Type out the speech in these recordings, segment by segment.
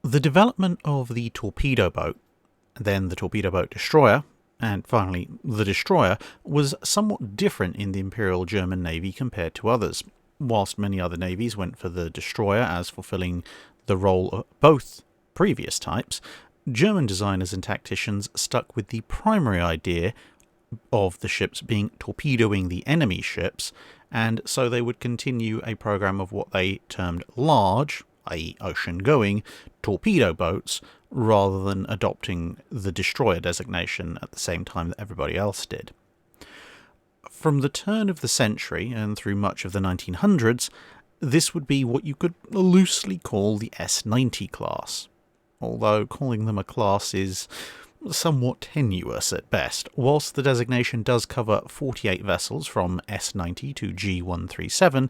The development of the torpedo boat, then the torpedo boat destroyer, and finally the destroyer, was somewhat different in the Imperial German Navy compared to others. Whilst many other navies went for the destroyer as fulfilling the role of both previous types, German designers and tacticians stuck with the primary idea of the ships being torpedoing the enemy ships, and so they would continue a program of what they termed large, i.e. ocean-going, torpedo boats, rather than adopting the destroyer designation at the same time that everybody else did. From the turn of the century and through much of the 1900s, this would be what you could loosely call the S90 class, although calling them a class is somewhat tenuous at best. Whilst the designation does cover 48 vessels from S90 to G137,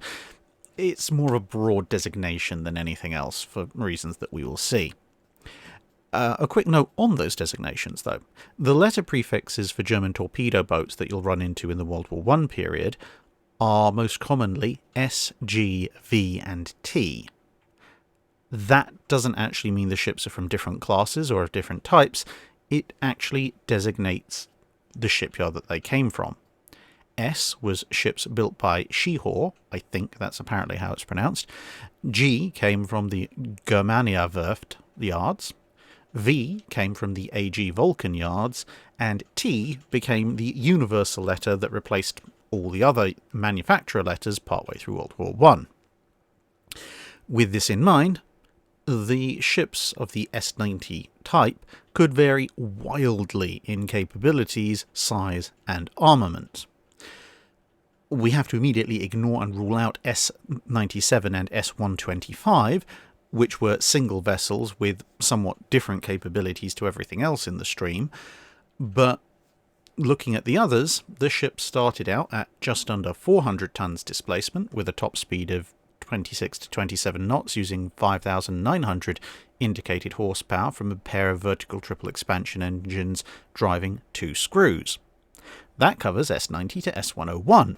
it's more a broad designation than anything else for reasons that we will see. A quick note on those designations, though. The letter prefixes for German torpedo boats that you'll run into in the World War I period are most commonly S, G, V, and T. That doesn't actually mean the ships are from different classes or of different types. It actually designates the shipyard that they came from. S was ships built by Schiehohr, I think that's apparently how it's pronounced. G came from the Germania Werft yards. V came from the AG Vulcan yards, and T became the universal letter that replaced all the other manufacturer letters partway through World War I. With this in mind, the ships of the S90 type could vary wildly in capabilities, size, and armament. We have to immediately ignore and rule out S97 and S125, which were single vessels with somewhat different capabilities to everything else in the stream, but looking at the others, the ship started out at just under 400 tons displacement with a top speed of 26 to 27 knots using 5,900 indicated horsepower from a pair of vertical triple expansion engines driving 2 screws. That covers S90 to S101.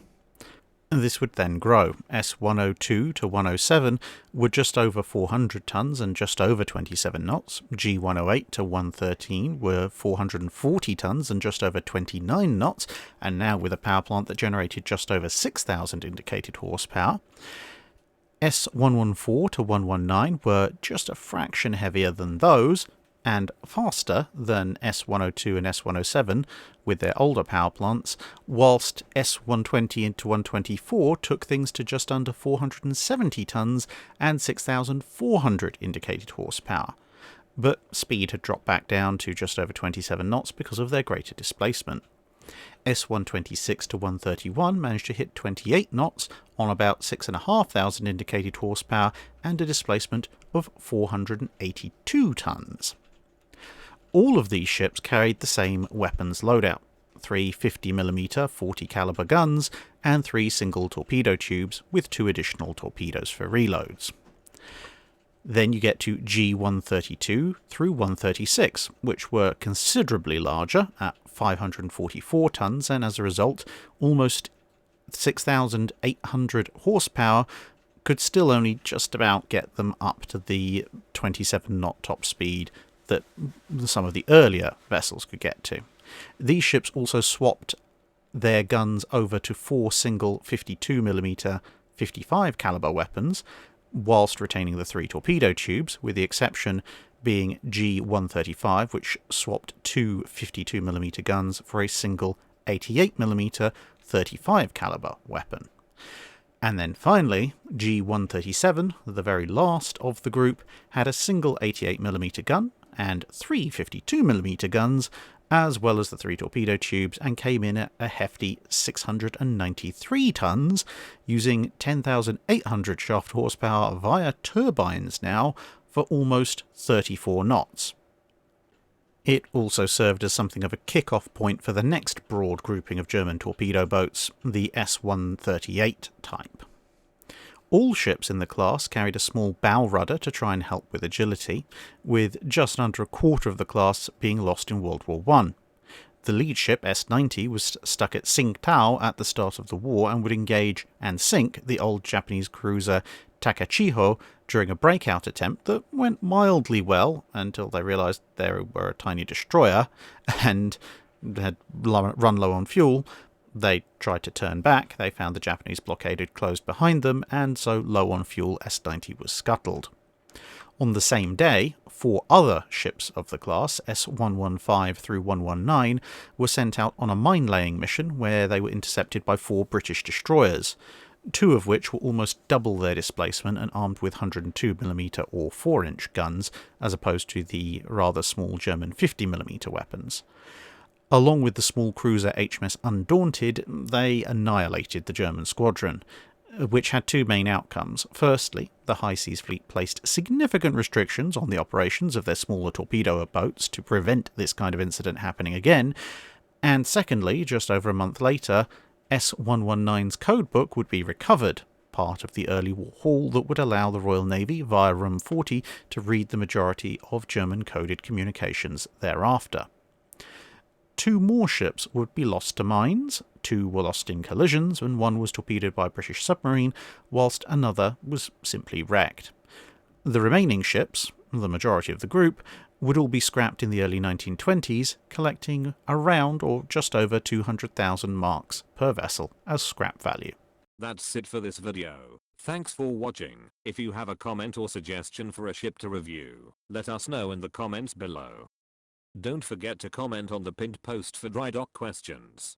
This would then grow. S102 to 107 were just over 400 tons and just over 27 knots. G108 to 113 were 440 tons and just over 29 knots, and now with a power plant that generated just over 6,000 indicated horsepower. S114 to 119 were just a fraction heavier than those, and faster than S102 and S107 with their older power plants, whilst S120 into 124 took things to just under 470 tons and 6,400 indicated horsepower. But speed had dropped back down to just over 27 knots because of their greater displacement. S126 to 131 managed to hit 28 knots on about 6,500 indicated horsepower and a displacement of 482 tons. All of these ships carried the same weapons loadout, 3 50mm 40 caliber guns and 3 single torpedo tubes with 2 additional torpedoes for reloads. Then you get to G132 through 136, which were considerably larger at 544 tons and as a result almost 6,800 horsepower could still only just about get them up to the 27 knot top speed that some of the earlier vessels could get to. These ships also swapped their guns over to 4 single 52mm 55 caliber weapons, whilst retaining the 3 torpedo tubes, with the exception being G135, which swapped 2 52mm guns for a single 88mm 35 caliber weapon. And then finally, G137, the very last of the group, had a single 88mm gun and 3 52mm guns, as well as the 3 torpedo tubes, and came in at a hefty 693 tons, using 10,800 shaft horsepower via turbines now for almost 34 knots. It also served as something of a kick-off point for the next broad grouping of German torpedo boats, the S138 type. All ships in the class carried a small bow rudder to try and help with agility, with just under a quarter of the class being lost in World War I. The lead ship, S90, was stuck at Tsingtao at the start of the war and would engage and sink the old Japanese cruiser Takachiho during a breakout attempt that went mildly well until they realised they were a tiny destroyer and had run low on fuel. They tried to turn back, they found the Japanese blockade had closed behind them, and so low on fuel S90 was scuttled. On the same day, 4 other ships of the class, S115 through 119, were sent out on a mine-laying mission where they were intercepted by 4 British destroyers, 2 of which were almost double their displacement and armed with 102mm or 4-inch guns, as opposed to the rather small German 50mm weapons. Along with the small cruiser HMS Undaunted, they annihilated the German squadron, which had 2 main outcomes. Firstly, the High Seas Fleet placed significant restrictions on the operations of their smaller torpedo boats to prevent this kind of incident happening again, and secondly, just over a month later, S119's codebook would be recovered, part of the early war haul that would allow the Royal Navy, via Room 40, to read the majority of German-coded communications thereafter. 2 more ships would be lost to mines, 2 were lost in collisions, and 1 was torpedoed by a British submarine, whilst another was simply wrecked. The remaining ships, the majority of the group, would all be scrapped in the early 1920s, collecting around or just over 200,000 marks per vessel as scrap value. That's it for this video. Thanks for watching. If you have a comment or suggestion for a ship to review, let us know in the comments below. Don't forget to comment on the pinned post for dry dock questions.